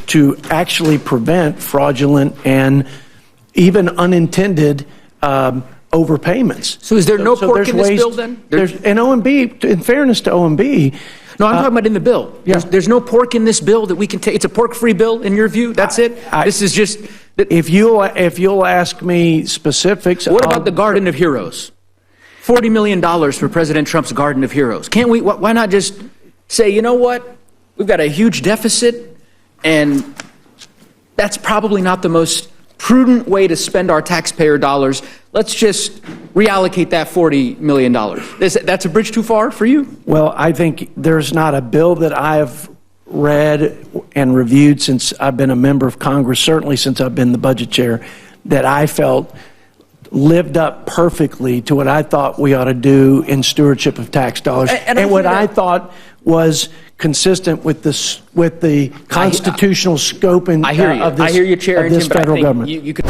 to actually prevent fraudulent and even unintended overpayments. So is there no pork in this bill then? There's an OMB, in fairness to OMB. No, I'm talking about in the bill. Yeah. There's no pork in this bill that we can take. It's a pork-free bill in your view? That's it? This is just... If you'll ask me specifics... What about the Garden of Heroes? $40 million for President Trump's Garden of Heroes. Can't we, why not just say, you know what? We've got a huge deficit, and that's probably not the most prudent way to spend our taxpayer dollars. Let's just reallocate that $40 million. That's a bridge too far for you? Well, I think there's not a bill that I've read and reviewed since I've been a member of Congress, certainly since I've been the budget chair, that I felt lived up perfectly to what I thought we ought to do in stewardship of tax dollars, and what I thought was consistent with the constitutional scope and of this federal government.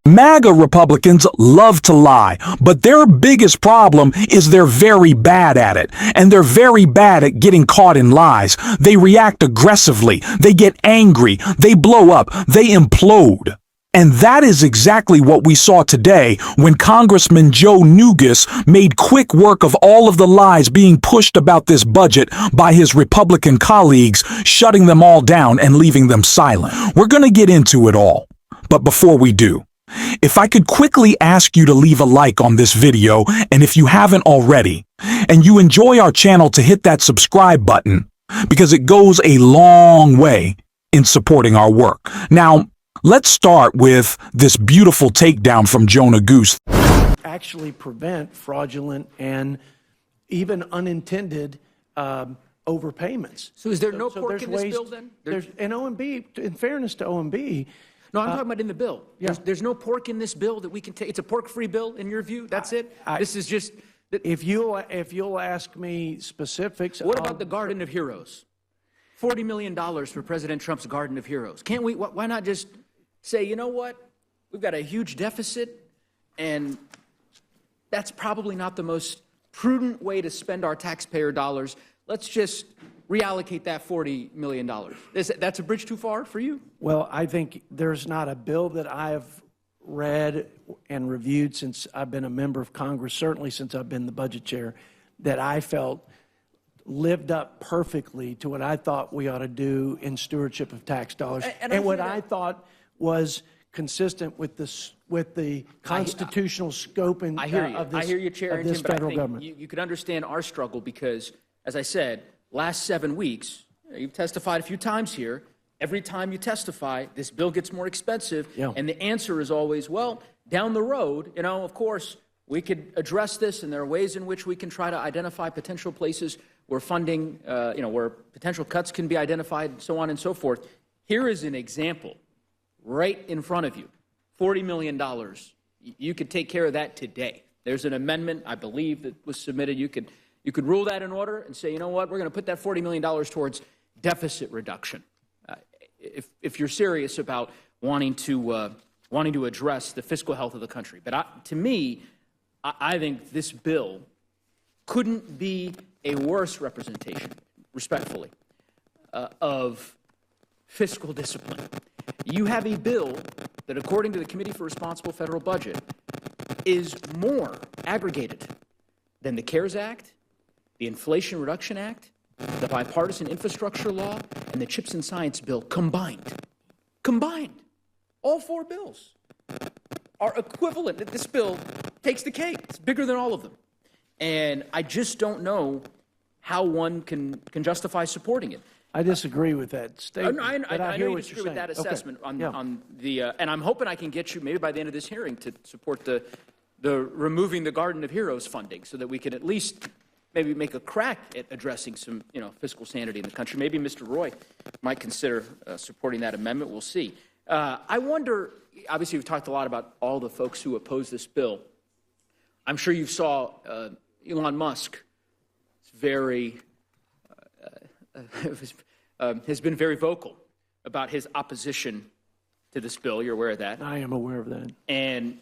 MAGA Republicans love to lie, but their biggest problem is they're very bad at it, and they're very bad at getting caught in lies. They react aggressively, they get angry, they blow up, they implode. And that is exactly what we saw today when Congressman Joe Nugas made quick work of all of the lies being pushed about this budget by his Republican colleagues, shutting them all down and leaving them silent. We're going to get into it all. But before we do, if I could quickly ask you to leave a like on this video, and if you haven't already, and you enjoy our channel, to hit that subscribe button, because it goes a long way in supporting our work. Now, let's start with this beautiful takedown from Jonah Goose. Actually prevent fraudulent and even unintended overpayments. So is there no pork in this bill then? There's an OMB, in fairness to OMB. No, I'm talking about in the bill. Yeah. There's no pork in this bill that we can take. It's a pork-free bill in your view? That's it? This is just... If you'll ask me specifics... What about the Garden of Heroes? $40 million for President Trump's Garden of Heroes. Can't we, why not just say, you know what? We've got a huge deficit, and that's probably not the most prudent way to spend our taxpayer dollars. Let's just reallocate that $40 million. That's a bridge too far for you? Well, I think there's not a bill that I've read and reviewed since I've been a member of Congress, certainly since I've been the budget chair, that I felt lived up perfectly to what I thought we ought to do in stewardship of tax dollars, and what I thought was consistent with the constitutional scope and I hear you, Chair, of this federal government. You could understand our struggle because, as I said, last 7 weeks, you've testified a few times here. Every time you testify, this bill gets more expensive, and the answer is always, well, down the road, you know, of course, we could address this, and there are ways in which we can try to identify potential places where funding, where potential cuts can be identified, and so on and so forth. Here is an example right in front of you. $40 million. You could take care of that today. There's an amendment, I believe, that was submitted. You could rule that in order and say, you know what, we're going to put that $40 million towards deficit reduction. If you're serious about wanting to address the fiscal health of the country. But to me, I think this bill couldn't be a worse representation, respectfully, of fiscal discipline. You have a bill that, according to the Committee for Responsible Federal Budget, is more aggregated than the CARES Act, the Inflation Reduction Act, the Bipartisan Infrastructure Law, and the CHIPS and Science Bill combined. Combined. All 4 bills are equivalent. This bill takes the cake. It's bigger than all of them. And I just don't know how one can justify supporting it. I disagree with that statement. I know you disagree with that assessment on the, and I'm hoping I can get you maybe by the end of this hearing to support the removing the Garden of Heroes funding so that we can at least maybe make a crack at addressing some, fiscal sanity in the country. Maybe Mr. Roy might consider supporting that amendment. We'll see. I wonder, obviously we've talked a lot about all the folks who oppose this bill. I'm sure you saw Elon Musk. Has been very vocal about his opposition to this bill. You're aware of that? I am aware of that. And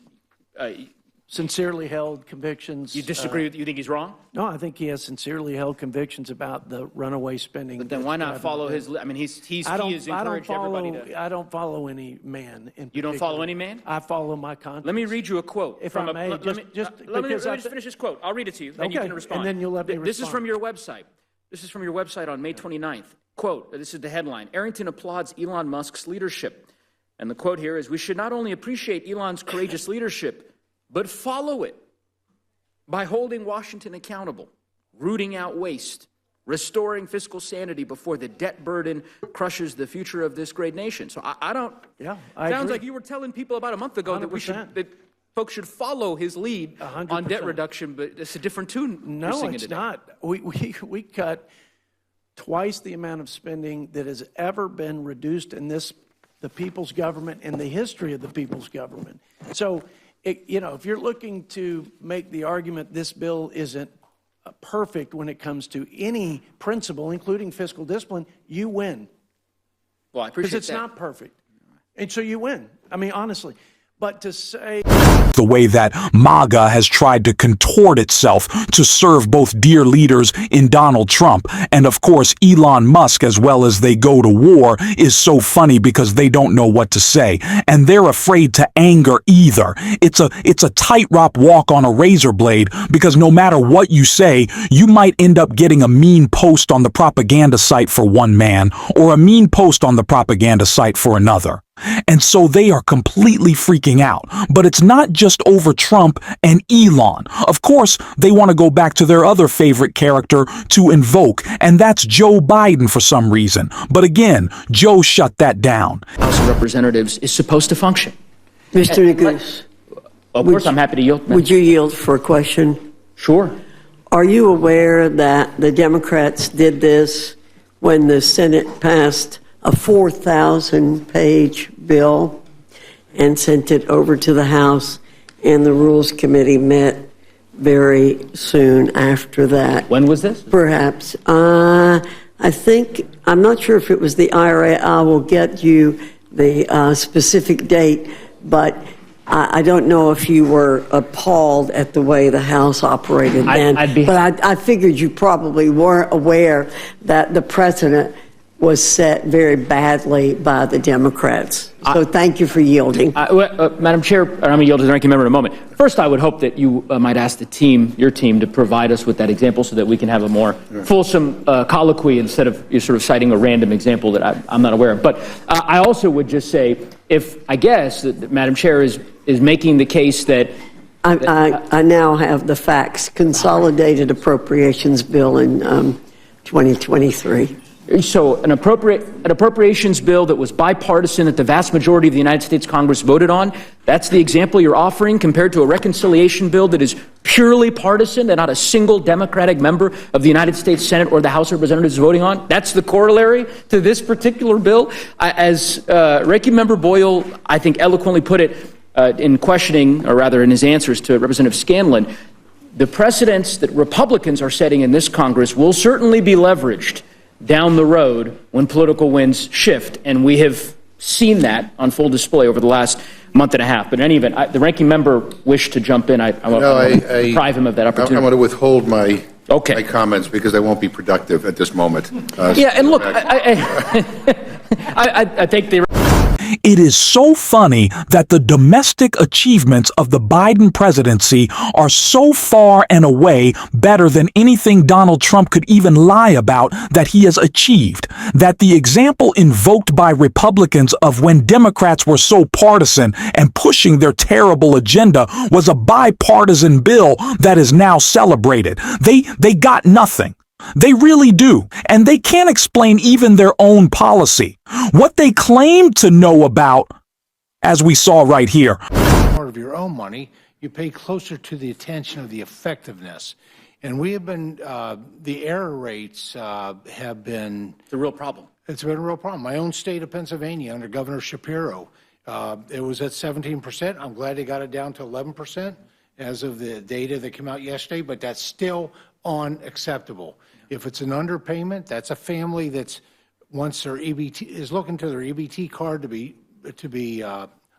sincerely held convictions. You disagree with, you think he's wrong? No, I think he has sincerely held convictions about the runaway spending. But then why not follow his, I mean, he has encouraged everybody to. I don't follow any man in particular. You don't follow any man? I follow my conscience. Let me read you a quote. If I may, let me just finish this quote. I'll read it to you, then you can respond. And then you'll let me respond. This is from your website. This is from your website on May 29th. Quote, this is the headline, Arrington applauds Elon Musk's leadership. And the quote here is, we should not only appreciate Elon's courageous leadership, but follow it by holding Washington accountable, rooting out waste, restoring fiscal sanity before the debt burden crushes the future of this great nation. So I don't. Yeah, sounds like you were telling people about a month ago 100%. that folks should follow his lead 100%. on debt reduction, but it's a different tune. No, it's not. We cut twice the amount of spending that has ever been reduced in the people's government in the history of the people's government. So, if you're looking to make the argument this bill isn't perfect when it comes to any principle, including fiscal discipline, you win. Well, I appreciate that. Because it's not perfect. And so you win. I mean, honestly. But to say the way that MAGA has tried to contort itself to serve both dear leaders in Donald Trump and, of course, Elon Musk, as well as they go to war, is so funny because they don't know what to say. And they're afraid to anger either. It's a tightrope walk on a razor blade because no matter what you say, you might end up getting a mean post on the propaganda site for one man or a mean post on the propaganda site for another. And so they are completely freaking out. But it's not just over Trump and Elon. Of course, they want to go back to their other favorite character to invoke, and that's Joe Biden for some reason. But again, Joe shut that down. House of Representatives is supposed to function. Mr. Neguse. Of course, I'm happy to yield. Would you yield for a question? Sure. Are you aware that the Democrats did this when the Senate passed a 4,000-page bill and sent it over to the House, and the Rules Committee met very soon after that? When was this? Perhaps. I think, I'm not sure if it was the IRA. I will get you the specific date, but I don't know if you were appalled at the way the House operated then. But I figured you probably weren't aware that the president was set very badly by the Democrats. So thank you for yielding. Madam Chair, I'm going to yield to the ranking member in a moment. First, I would hope that you might ask the team, your team, to provide us with that example so that we can have a more fulsome colloquy instead of you sort of citing a random example that I'm not aware of. But I also would just say, I guess that Madam Chair is making the case that I now have the facts. Consolidated Appropriations Bill in 2023. So an appropriations bill that was bipartisan that the vast majority of the United States Congress voted on, that's the example you're offering compared to a reconciliation bill that is purely partisan that not a single Democratic member of the United States Senate or the House of Representatives is voting on? That's the corollary to this particular bill? As Ranking Member Boyle, I think, eloquently put it in questioning, or rather in his answers to Representative Scanlon, the precedents that Republicans are setting in this Congress will certainly be leveraged down the road when political winds shift, and we have seen that on full display over the last month and a half. But in any event, the ranking member wished to jump in. I want to deprive him of that opportunity. I want to withhold my comments because they won't be productive at this moment. And look, I think they. It is so funny that the domestic achievements of the Biden presidency are so far and away better than anything Donald Trump could even lie about that he has achieved. That the example invoked by Republicans of when Democrats were so partisan and pushing their terrible agenda was a bipartisan bill that is now celebrated. They got nothing. They really do, and they can't explain even their own policy. What they claim to know about, as we saw right here. Part of your own money, you pay closer to the attention of the effectiveness. And we have been, the error rates have been... It's a real problem. It's been a real problem. My own state of Pennsylvania, under Governor Shapiro, it was at 17%. I'm glad they got it down to 11% as of the data that came out yesterday, but that's still unacceptable. If it's an underpayment, that's a family that's, once their EBT is looking to their EBT card to be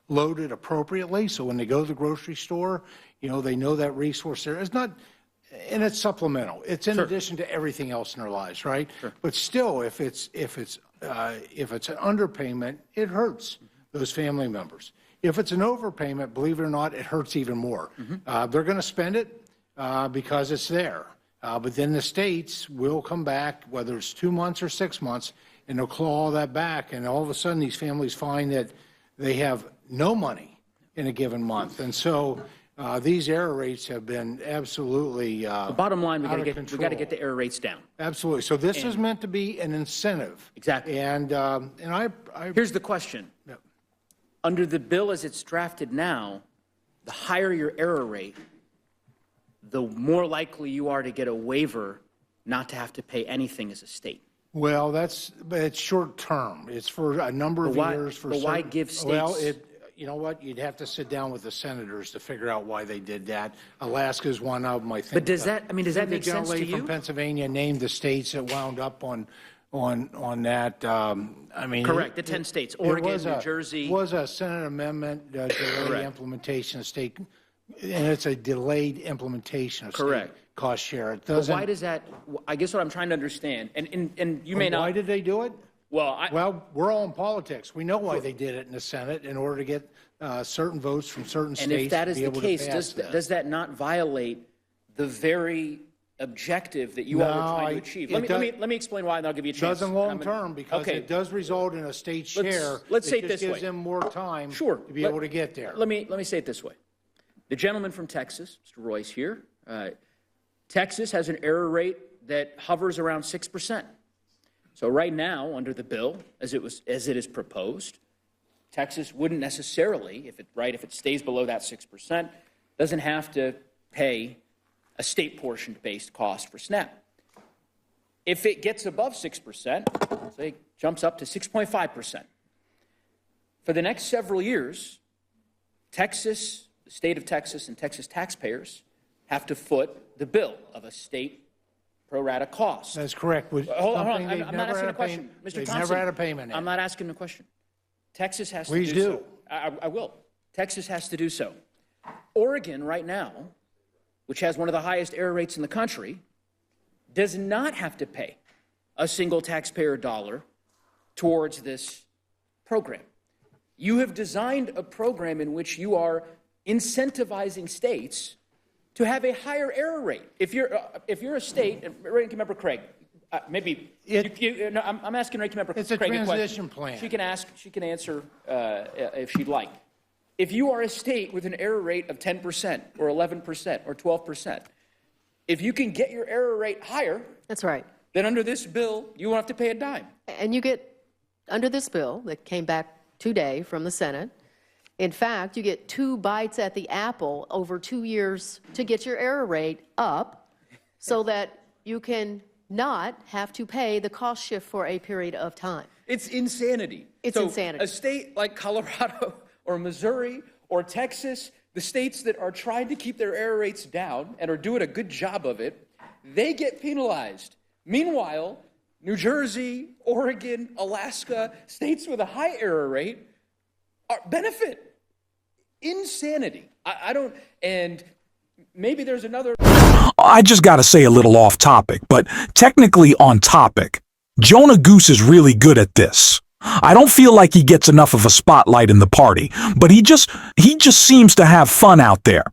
loaded appropriately, so when they go to the grocery store, they know that resource there. It's not, and it's supplemental. It's in addition to everything else in their lives, right? But still, if it's an underpayment, it hurts those family members. If it's an overpayment, believe it or not, it hurts even more. They're going to spend it because it's there. But then the states will come back, whether it's 2 months or 6 months, and they'll claw all that back. And all of a sudden, these families find that they have no money in a given month. And so these error rates have been absolutely the bottom line, we got to get the error rates down. Absolutely. So this is meant to be an incentive. Exactly. And here's the question. Yep. Under the bill as it's drafted now, the higher your error rate, the more likely you are to get a waiver not to have to pay anything as a state. Well, it's short term. It's for a number of years. But why give states? Well, you know what? You'd have to sit down with the senators to figure out why they did that. Alaska is one of them, I think. But does that make sense to you? The gentlelady from Pennsylvania named the states that wound up on that. Correct. The 10 states: Oregon, New Jersey. It was a Senate amendment delay implementation of state, and it's a delayed implementation of state cost share. It doesn't. But why does that? I guess what I'm trying to understand, and you may not. Why did they do it? Well, we're all in politics. We know why they did it in the Senate in order to get certain votes from certain states. And if that is the case, does does that not violate the very objective that you all were trying to achieve? Let me explain why, and I'll give you a chance. It doesn't long term because it does result in a state share. Let's say it this way. It gives them more time to be able to get there. Let me say it this way. The gentleman from Texas, Mr. Royce here, Texas has an error rate that hovers around 6%. So right now, under the bill, as it is proposed, Texas wouldn't necessarily, if it stays below that 6%, doesn't have to pay a state portion-based cost for SNAP. If it gets above 6%, say jumps up to 6.5%, for the next several years, Texas, the state of Texas, and Texas taxpayers have to foot the bill of a state pro rata cost. That's correct. Hold on. I'm not asking a question. Mr. Thompson, never had a payment. I'm not asking a question. Texas has to Please do so. I will. Texas has to do so. Oregon right now, which has one of the highest error rates in the country, does not have to pay a single taxpayer dollar towards this program. You have designed a program in which you are incentivizing states to have a higher error rate. If you're a state, and Ranking Member Craig, I'm asking Ranking Member Craig it's a transition plan. She can answer if she'd like. If you are a state with an error rate of 10% or 11% or 12%, if you can get your error rate higher, that's right. Then under this bill, you won't have to pay a dime. And you get, under this bill that came back today from the Senate, in fact, you get 2 bites at the apple over 2 years to get your error rate up so that you can not have to pay the cost shift for a period of time. It's insanity. It's insanity. A state like Colorado or Missouri or Texas, the states that are trying to keep their error rates down and are doing a good job of it, they get penalized. Meanwhile, New Jersey, Oregon, Alaska, states with a high error rate benefit. Insanity. I don't, and maybe there's another. I just got to say a little off topic, but technically on topic. Jonah Goose is really good at this. I don't feel like he gets enough of a spotlight in the party, but he just seems to have fun out there.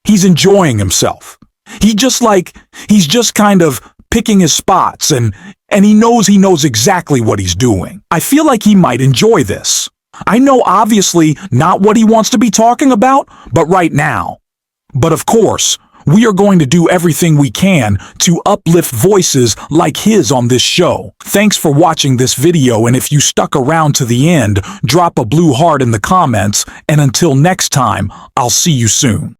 He's enjoying himself. He's just kind of picking his spots, and he knows exactly what he's doing. I feel like he might enjoy this. I know obviously not what he wants to be talking about, but right now. But of course, we are going to do everything we can to uplift voices like his on this show. Thanks for watching this video, and if you stuck around to the end, drop a blue heart in the comments, and until next time, I'll see you soon.